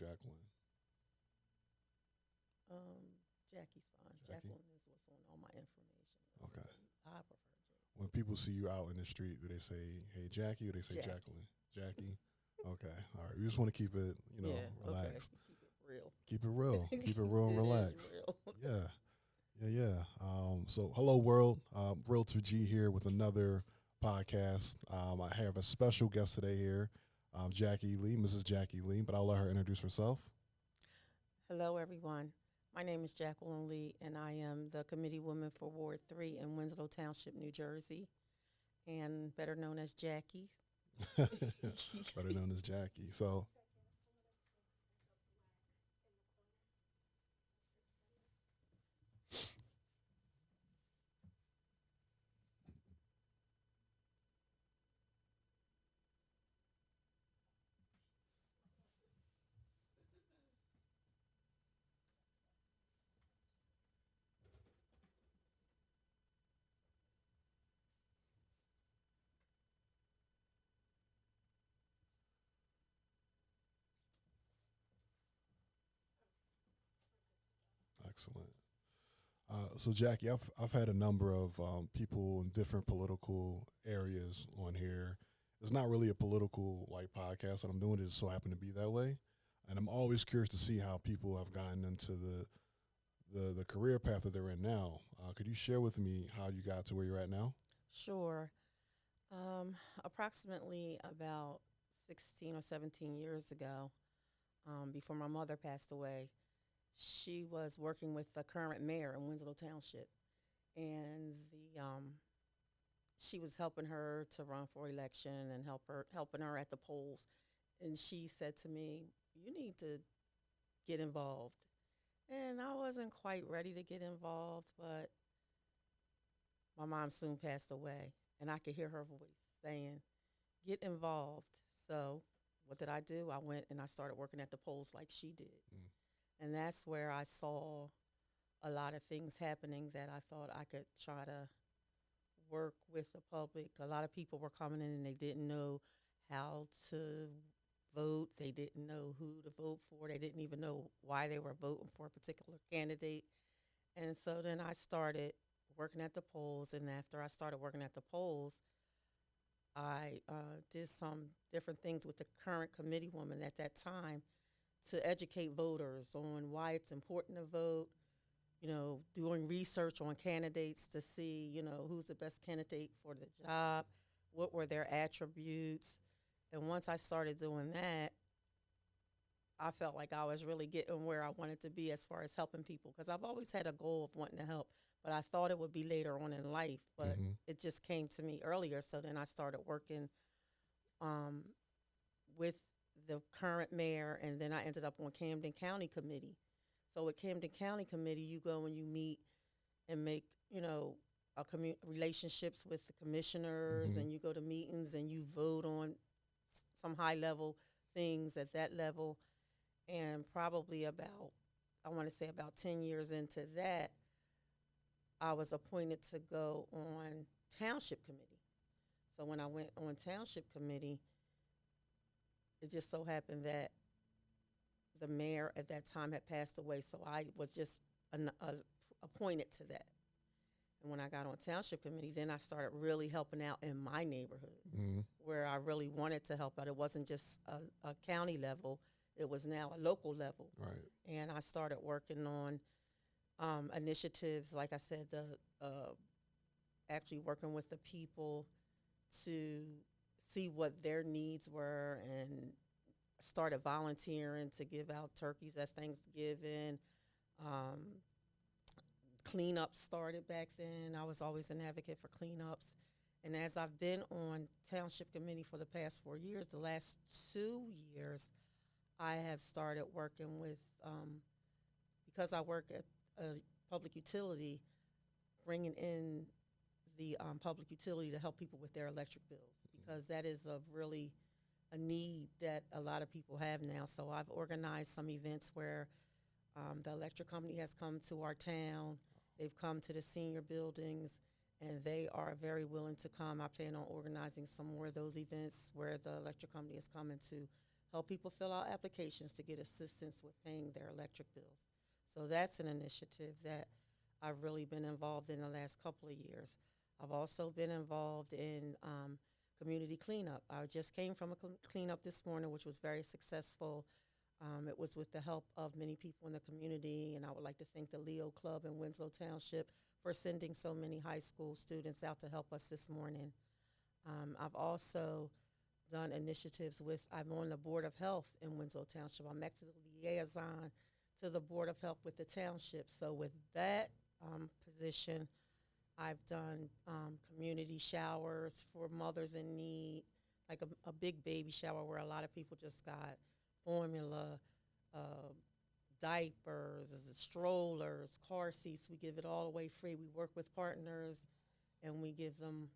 Jacquelyn? Jackie's fine. Jackie? Jacqueline is what's on all my information. Okay. I prefer Jackie. When people see you out in the street, do they say, "Hey, Jackie," or they say Jackie. Jacqueline? Jackie. Okay. All right. We just want to keep it, Yeah, relaxed. okay. Keep it real. Keep it real. Keep it real and It is relaxed. real. Yeah. Yeah. So, hello, world. Realtor G here with another podcast. I have a special guest today here, Jackie Lee, Mrs. Jackie Lee, but I'll let her introduce herself. Hello, everyone. My name is Jacquelyn Lee, and I am the committee woman for Ward 3 in Winslow Township, New Jersey, and better known as Jackie. Better known as Jackie. So, excellent. So Jackie, I've had a number of people in different political areas on here. It's not really a political like podcast that I'm doing. It just so happen to be that way, and I'm always curious to see how people have gotten into the career path that they're in now. Could you share with me how you got to where you're at now? Sure. Approximately about 16 or 17 years ago, before my mother passed away, she was working with the current mayor in Winslow Township, and she was helping her to run for election and helping her at the polls. And she said to me, "You need to get involved." And I wasn't quite ready to get involved, but my mom soon passed away, and I could hear her voice saying, "Get involved." So what did I do? I went and I started working at the polls like she did. Mm. And that's where I saw a lot of things happening that I thought I could try to work with the public. A lot of people were coming in and they didn't know how to vote. They didn't know who to vote for. They didn't even know why they were voting for a particular candidate. And so then I started working at the polls. And after I started working at the polls, I did some different things with the current committee woman at that time to educate voters on why it's important to vote, doing research on candidates to see, who's the best candidate for the job, what were their attributes. And once I started doing that, I felt like I was really getting where I wanted to be as far as helping people, because I've always had a goal of wanting to help, but I thought it would be later on in life, but it just came to me earlier. So then I started working with the current mayor, and then I ended up on Camden County Committee. So with Camden County Committee, you go and you meet and make, relationships with the commissioners, and you go to meetings and you vote on some high level things at that level. And probably I want to say about 10 years into that, I was appointed to go on Township Committee. So when I went on Township Committee, it just so happened that the mayor at that time had passed away, so I was just appointed to that. And when I got on Township Committee, then I started really helping out in my neighborhood, where I really wanted to help out. It wasn't just a county level, it was now a local level. Right. And I started working on initiatives, like I said, actually working with the people to see what their needs were, and started volunteering to give out turkeys at Thanksgiving. Cleanups started back then. I was always an advocate for cleanups. And as I've been on Township Committee for the past 4 years, the last 2 years, I have started working with, because I work at a public utility, bringing in the public utility to help people with their electric bills, because that is a need that a lot of people have now. So I've organized some events where the electric company has come to our town. They've come to the senior buildings, and they are very willing to come. I plan on organizing some more of those events where the electric company is coming to help people fill out applications to get assistance with paying their electric bills. So that's an initiative that I've really been involved in the last couple of years. I've also been involved in community cleanup. I just came from a cleanup this morning, which was very successful. It was with the help of many people in the community, and I would like to thank the Leo Club in Winslow Township for sending so many high school students out to help us this morning. I've also done initiatives I'm on the Board of Health in Winslow Township. I'm actually liaison to the Board of Health with the township. So with that position, I've done community showers for mothers in need, like a big baby shower where a lot of people just got formula, diapers, strollers, car seats. We give it all away free. We work with partners, and we give them,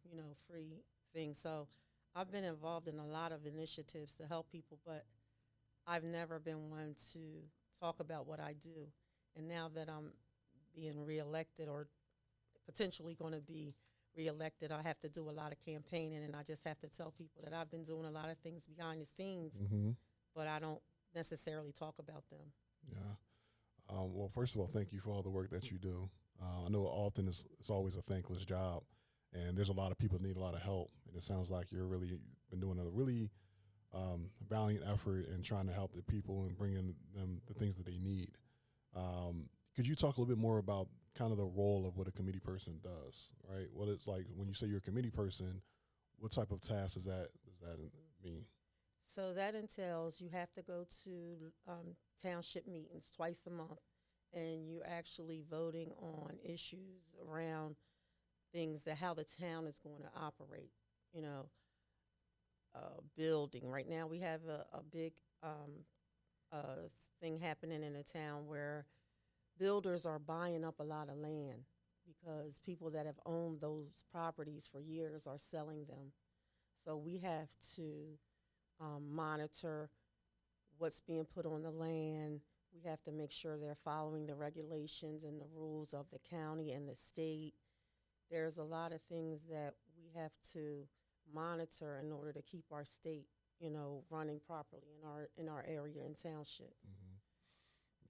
free things. So I've been involved in a lot of initiatives to help people, but I've never been one to talk about what I do. And now that I'm being reelected or potentially going to be reelected, I have to do a lot of campaigning, and I just have to tell people that I've been doing a lot of things behind the scenes, but I don't necessarily talk about them. Yeah. Well, first of all, thank you for all the work that you do. I know often it's always a thankless job, and there's a lot of people that need a lot of help, and it sounds like you're really been doing a really valiant effort in trying to help the people and bringing them the things that they need. Could you talk a little bit more about kind of the role of what a committee person does, right? What it's like when you say you're a committee person, what type of tasks does that mean? So that entails you have to go to township meetings twice a month, and you're actually voting on issues around things that how the town is going to operate, building. Right now we have a big thing happening in the town where builders are buying up a lot of land because people that have owned those properties for years are selling them. So we have to monitor what's being put on the land. We have to make sure they're following the regulations and the rules of the county and the state. There's a lot of things that we have to monitor in order to keep our state, running properly in our area and township.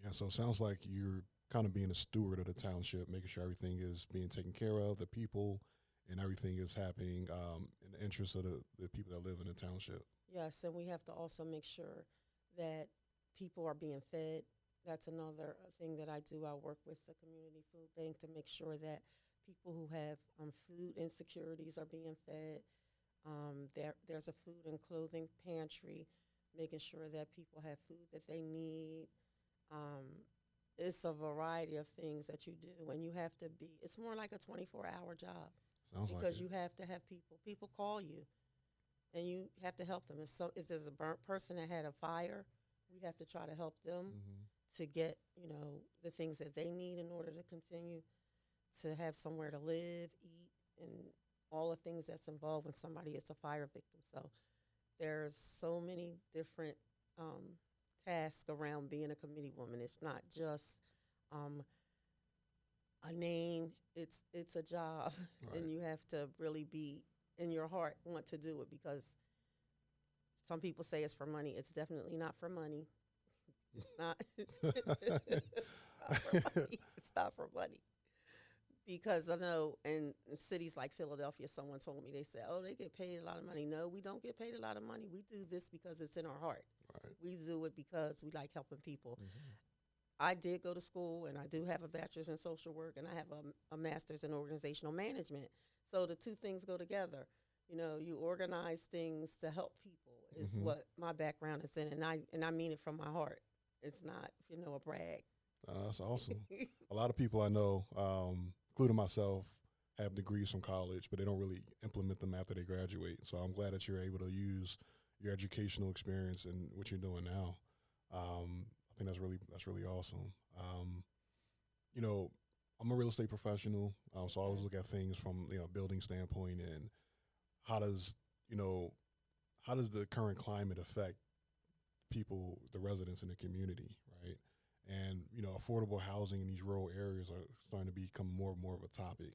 Yeah, so it sounds like you're kind of being a steward of the township, making sure everything is being taken care of, the people, and everything is happening in the interest of the people that live in the township. Yes, and we have to also make sure that people are being fed. That's another thing that I do. I work with the community food bank to make sure that people who have food insecurities are being fed. There's a food and clothing pantry, making sure that people have food that they need. It's a variety of things that you do, and you have to be, it's more like a 24-hour job. Sounds like because it. you have to have people call you, and you have to help them. If there's a burnt person that had a fire, we have to try to help them to get, the things that they need in order to continue to have somewhere to live, eat, and all the things that's involved when somebody is a fire victim. So there's so many different tasks around being a committee woman. It's not just a name. It's a job, Right. and you have to really be in your heart want to do it, because some people say it's for money. It's definitely not for money. It's not. It's not for money. Because I know in cities like Philadelphia, someone told me, they said, oh, they get paid a lot of money. No, we don't get paid a lot of money. We do this because it's in our heart. Right. We do it because we like helping people. I did go to school, and I do have a bachelor's in social work, and I have a master's in organizational management. So the two things go together. You organize things to help people is what my background is in, and I mean it from my heart. It's not, a brag. That's awesome. A lot of people I know, including myself, have degrees from college, but they don't really implement them after they graduate. So I'm glad that you're able to use your educational experience and what you're doing now. I think that's really awesome. I'm a real estate professional, so I always look at things from a building standpoint, and how does the current climate affect people, the residents in the community, right? And affordable housing in these rural areas are starting to become more and more of a topic.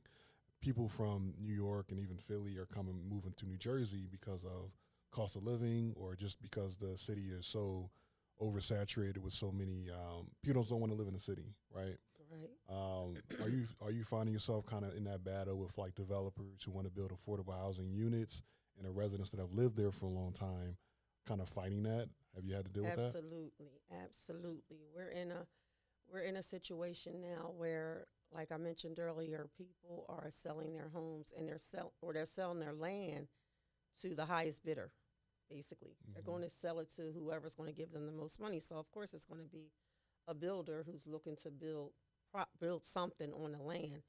People from New York and even Philly are moving to New Jersey because of cost of living, or just because the city is so oversaturated with so many people don't want to live in the city, right? Right. Are you finding yourself kind of in that battle with like developers who want to build affordable housing units and the residents that have lived there for a long time, kind of fighting that? Have you had to deal with that? Absolutely. Absolutely. We're in a situation now where, like I mentioned earlier, people are selling their homes and they're selling their land to the highest bidder. Basically, they're Hmm. going to sell it to whoever's going to give them the most money. So of course, it's going to be a builder who's looking to build something on the land.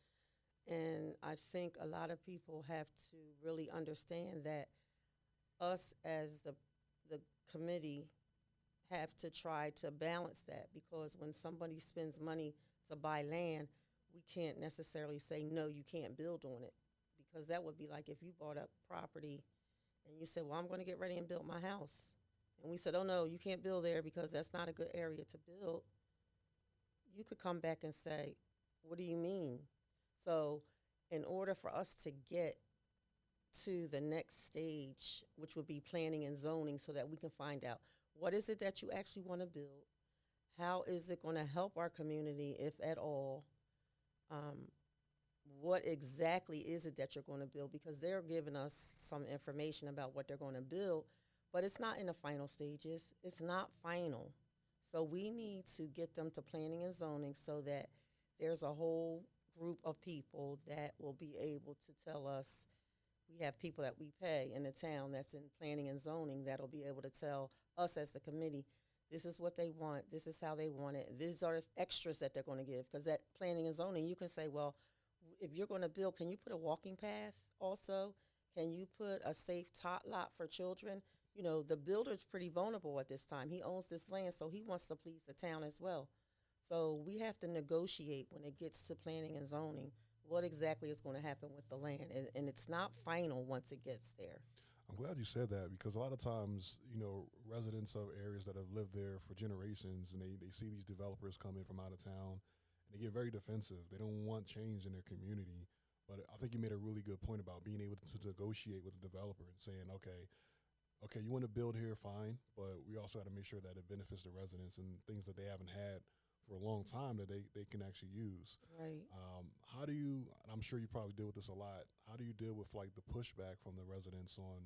And I think a lot of people have to really understand that us as the committee have to try to balance that, because when somebody spends money to buy land, we can't necessarily say no, you can't build on it, because that would be like if you bought up property and you said, well, I'm going to get ready and build my house, and we said, oh no, you can't build there because that's not a good area to build. You could come back and say, what do you mean? So in order for us to get to the next stage, which would be planning and zoning, so that we can find out what is it that you actually want to build, how is it going to help our community, if at all, um, what exactly is it that you're going to build, because they're giving us some information about what they're going to build, but it's not in the final stages. It's not final. So we need to get them to planning and zoning so that there's a whole group of people that will be able to tell us. We have people that we pay in the town that's in planning and zoning that'll be able to tell us as the committee, this is what they want, this is how they want it, these are the extras that they're going to give. Because at planning and zoning, you can say, well, if you're going to build, can you put a walking path also? Can you put a safe tot lot for children? You know, the builder's pretty vulnerable at this time. He owns this land, so he wants to please the town as well. So we have to negotiate when it gets to planning and zoning what exactly is going to happen with the land. And it's not final once it gets there. I'm glad you said that, because a lot of times, residents of areas that have lived there for generations, and they see these developers come in from out of town, and they get very defensive. They don't want change in their community. But I think you made a really good point about being able to negotiate with the developer and saying, okay, you want to build here, fine, but we also got to make sure that it benefits the residents and things that they haven't had for a long time that they can actually use. Right. How do you, and I'm sure you probably deal with this a lot, how do you deal with like the pushback from the residents on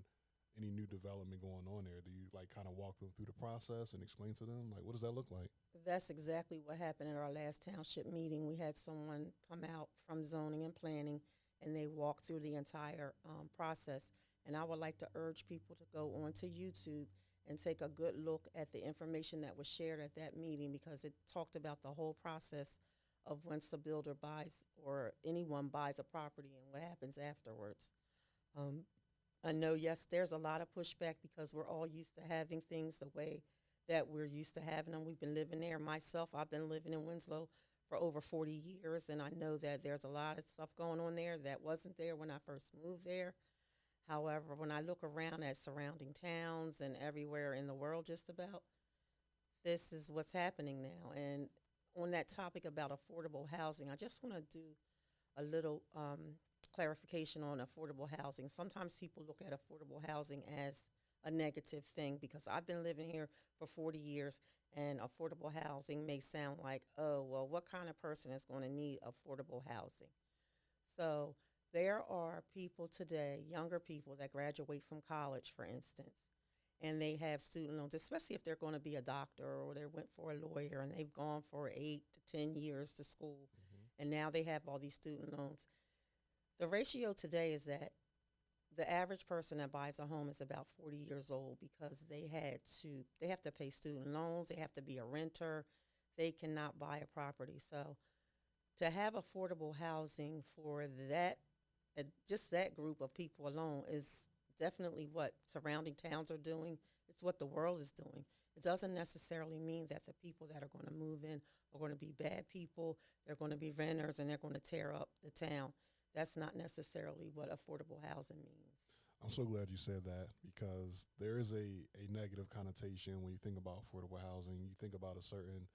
any new development going on there? Do you like kind of walk them through the process and explain to them, like, what does that look like? That's exactly what happened at our last township meeting. We had someone come out from zoning and planning, and they walked through the entire process. And I would like to urge people to go onto YouTube and take a good look at the information that was shared at that meeting, because it talked about the whole process of once a builder buys or anyone buys a property and what happens afterwards. Um, I know, yes, there's a lot of pushback because we're all used to having things the way that we're used to having them. We've been living there. Myself, I've been living in Winslow for over 40 years, and I know that there's a lot of stuff going on there that wasn't there when I first moved there. However, when I look around at surrounding towns and everywhere in the world just about, this is what's happening now. And on that topic about affordable housing, I just want to do a little clarification on affordable housing. Sometimes people look at affordable housing as a negative thing, because I've been living here for 40 years, and affordable housing may sound like, oh, well, what kind of person is going to need affordable housing? So there are people today, younger people that graduate from college, for instance, and they have student loans, especially if they're going to be a doctor or they went for a lawyer and they've gone for 8 to 10 years to school, and now they have all these student loans. The ratio today is that the average person that buys a home is about 40 years old, because they have to pay student loans, they have to be a renter, they cannot buy a property. So to have affordable housing for that, just that group of people alone, is definitely what surrounding towns are doing. It's what the world is doing. It doesn't necessarily mean that the people that are going to move in are going to be bad people. They're going to be renters and they're going to tear up the town. That's not necessarily what affordable housing means. I'm so glad you said that, because there is a negative connotation when you think about affordable housing. You think about a certain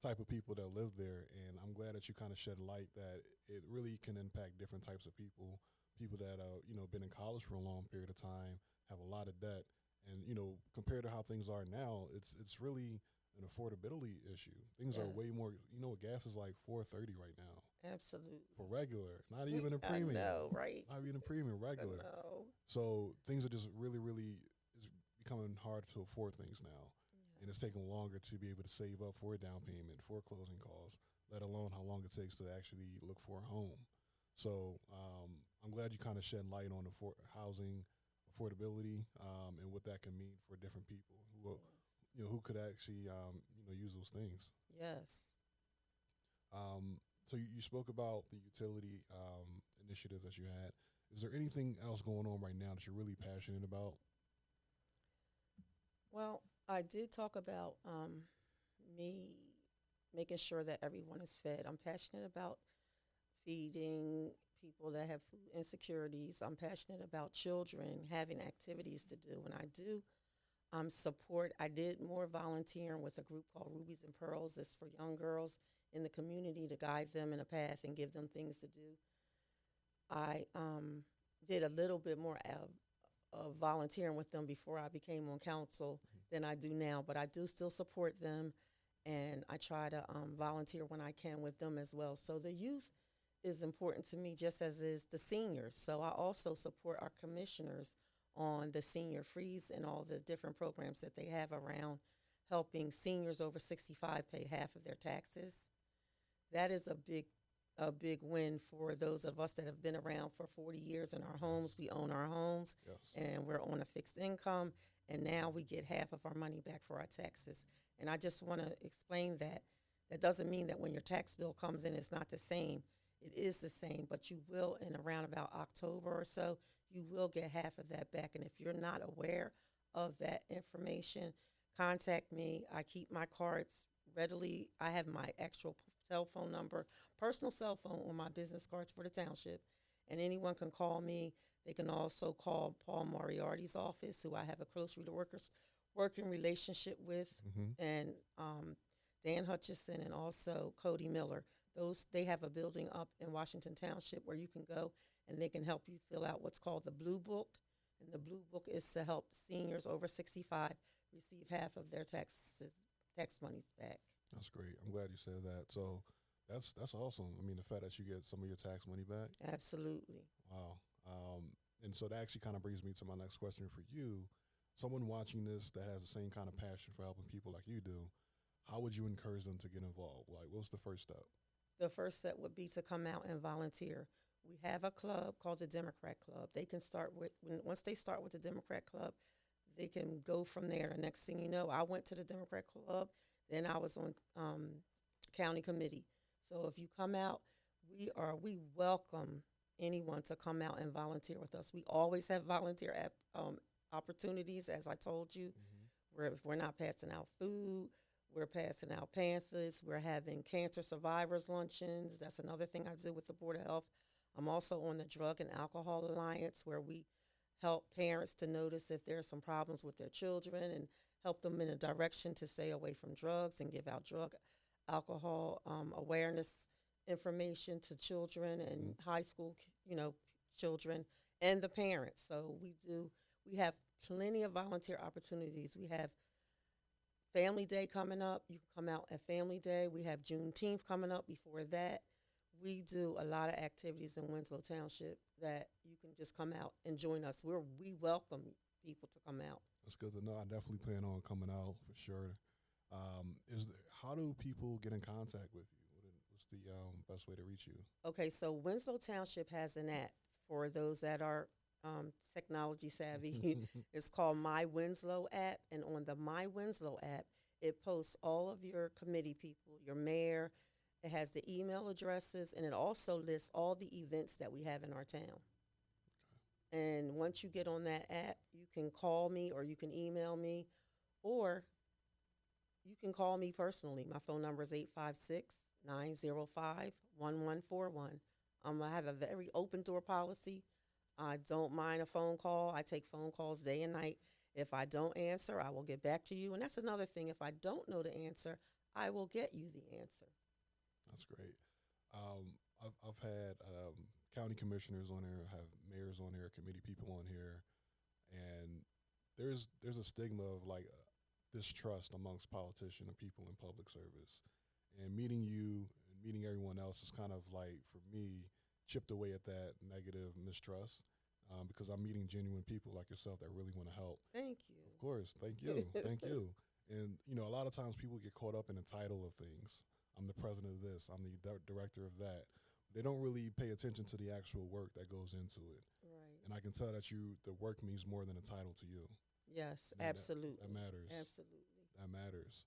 type of people that live there, and I'm glad that you kind of shed light that it really can impact different types of people. People that been in college for a long period of time, have a lot of debt, And compared to how things are now, it's really an affordability issue. Things are Yes. way more. Gas is like $4.30 right now Absolutely. for regular, not even a premium. I know, right? Not even a premium, I regular. know. So things are just really, really it's becoming hard to afford things now, and it's taking longer to be able to save up for a down payment, for closing costs, let alone how long it takes to actually look for a home. So I'm glad you kind of shed light on housing affordability and what that can mean for different people who could actually use those things. Yes. So you spoke about the utility initiative that you had. Is there anything else going on right now that you're really passionate about? Well, I did talk about me making sure that everyone is fed. I'm passionate about feeding people that have food insecurities. I'm passionate about children having activities to do. And I do support, I did more volunteering with a group called Rubies and Pearls. It's for young girls in the community to guide them in a path and give them things to do. I did a little bit more of volunteering with them before I became on council than I do now, but I do still support them, and I try to volunteer when I can with them as well. So the youth is important to me, just as is the seniors. So I also support our commissioners on the senior freeze and all the different programs that they have around helping seniors over 65 pay half of their taxes. That is a big win for those of us that have been around for 40 years in our homes. We own our homes, Yes. and we're on a fixed income, and now we get half of our money back for our taxes. And I just want to explain that. That doesn't mean that when your tax bill comes in, it's not the same. It is the same, but you will, in around about October or so, you will get half of that back. And if you're not aware of that information, contact me. I keep my cards readily. I have my actual cell phone number, personal cell phone on my business cards for the township, and anyone can call me. They can also call Paul Moriarty's office, who I have a close working relationship with, and Dan Hutchison, and also Cody Miller. They have a building up in Washington Township where you can go and they can help you fill out what's called the Blue Book. And the Blue Book is to help seniors over 65 receive half of their tax monies back. That's great. I'm glad you said that. So that's awesome. I mean, the fact that you get some of your tax money back. Absolutely. Wow. And so that actually kind of brings me to my next question for you. Someone watching this that has the same kind of passion for helping people like you do, how would you encourage them to get involved? Like, what's the first step? The first step would be to come out and volunteer. We have a club called the Democrat Club. They can start once they start with the Democrat Club, they can go from there. The next thing you know, I went to the Democrat Club, then I was on county committee. So if you come out, we welcome anyone to come out and volunteer with us. We always have volunteer opportunities, as I told you. We're not passing out food. We're passing out pamphlets. We're having cancer survivors luncheons. That's another thing I do with the Board of Health. I'm also on the Drug and Alcohol Alliance, where we help parents to notice if there are some problems with their children and help them in a direction to stay away from drugs and give out drug, alcohol awareness information to children and high school, children and the parents. So we have plenty of volunteer opportunities. We have Family Day coming up. You can come out at Family Day. We have Juneteenth coming up before that. We do a lot of activities in Winslow Township that you can just come out and join us. We welcome people to come out. That's good to know. I definitely plan on coming out for sure. How do people get in contact with you? What's the best way to reach you? Okay, so Winslow Township has an app for those that are technology savvy. It's called My Winslow app, and on the My Winslow app, it posts all of your committee people, your mayor. It has the email addresses, and it also lists all the events that we have in our town. Okay. And once you get on that app, you can call me or you can email me, or you can call me personally. My phone number is 856-905-1141. I have a very open door policy. I don't mind a phone call. I take phone calls day and night. If I don't answer, I will get back to you. And that's another thing. If I don't know the answer, I will get you the answer. That's great. I've had county commissioners on here, have mayors on here, committee people on here, and there's a stigma of like distrust amongst politicians and people in public service, and meeting you and meeting everyone else is kind of like for me chipped away at that negative mistrust. Because I'm meeting genuine people like yourself that really want to help. Thank you. Of course, thank you, thank you. And a lot of times people get caught up in the title of things. I'm the president of this. I'm the director of that. They don't really pay attention to the actual work that goes into it. Right. And I can tell that the work means more than a title to you. Yes, And absolutely. That matters. Absolutely. That matters.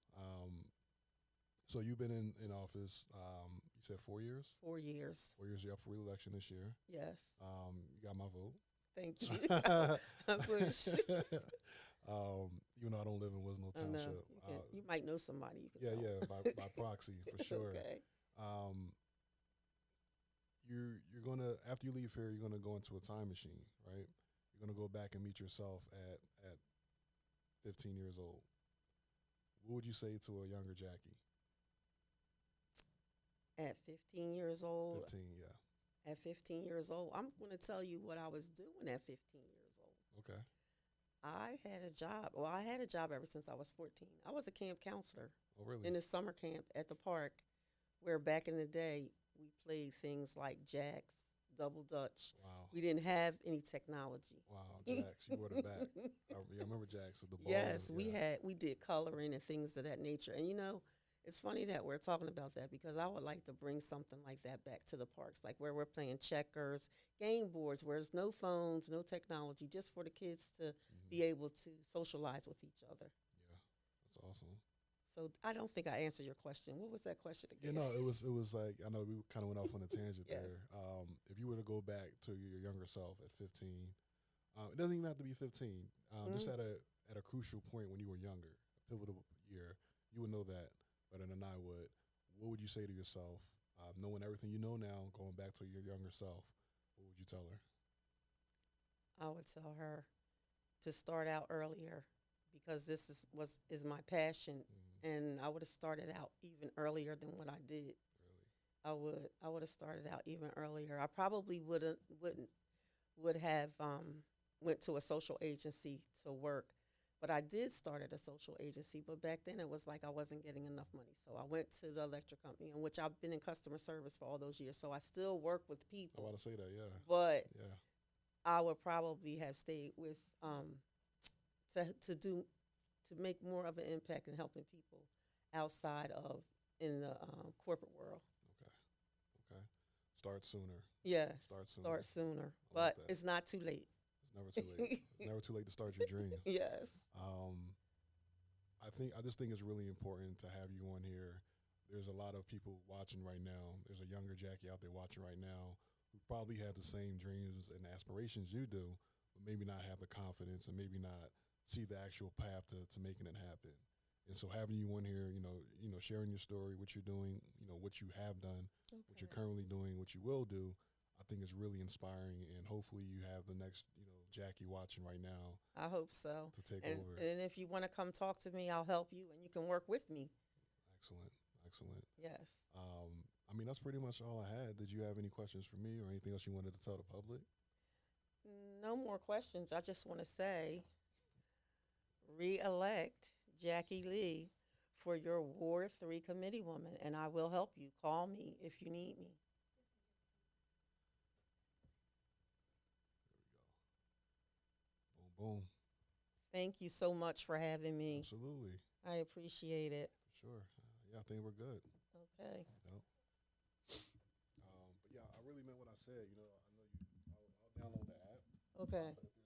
So you've been in office. You said 4 years. 4 years. 4 years. You're up for re-election this year. Yes. You got my vote. Thank you. I wish. Even though I don't live in Winslow Township. You might know somebody. You can by proxy for sure. Okay. You're gonna, after you leave here, you're gonna go into a time machine, right? You're gonna go back and meet yourself at 15 years old. What would you say to a younger Jackie? At 15 years old. 15, yeah. At 15 years old, I'm going to tell you what I was doing at 15 years old. Okay. I had a job. Well, I had a job ever since I was 14. I was a camp counselor. Oh, really? In the summer camp at the park, where back in the day we played things like jacks, double dutch. Wow. We didn't have any technology. Wow, jacks, you were the back. I remember jacks with the ball. Yes, we did coloring and things of that nature. And it's funny that we're talking about that because I would like to bring something like that back to the parks, like where we're playing checkers, game boards, where there's no phones, no technology, just for the kids to be able to socialize with each other. Yeah, that's awesome. So I don't think I answered your question. What was that question again? Yeah, no, it was like, I know we kind of went off on a tangent Yes. there. If you were to go back to your younger self at 15, it doesn't even have to be 15. Just at a crucial point when you were younger, a pivotal year, you would know that better than I would. What would you say to yourself, knowing everything you know now, going back to your younger self? What would you tell her? I would tell her to start out earlier because this is my passion, and I would have started out even earlier than what I did. Really? I would have started out even earlier. I probably would have went to a social agency to work, but I did start at a social agency. But back then it was like I wasn't getting enough money, so I went to the electric company, in which I've been in customer service for all those years. So I still work with people. I want to say that, yeah. But yeah. I would probably have stayed with to make more of an impact in helping people outside of in the corporate world. Okay. Start sooner. Yeah. Start sooner. But it's not too late. It's never too late. It's never too late to start your dream. Yes. I just think it's really important to have you on here. There's a lot of people watching right now. There's a younger Jackie out there watching right now who probably have the same dreams and aspirations you do, but maybe not have the confidence and maybe not see the actual path to making it happen. And so having you on here, sharing your story, what you're doing, what you have done, what you're currently doing, what you will do, I think is really inspiring. And hopefully you have the next, Jackie watching right now. I hope so. To take over. And if you want to come talk to me, I'll help you and you can work with me. Excellent. Yes. That's pretty much all I had. Did you have any questions for me or anything else you wanted to tell the public? No more questions. I just want to say, re-elect Jackie Lee for your Ward 3 committee woman, and I will help you. Call me if you need me. There we go. Boom, boom. Thank you so much for having me. Absolutely. I appreciate it. Sure. Yeah, I think we're good. Okay. Yep. But yeah, I really meant what I said. I know I'll download the app. Okay. But if there's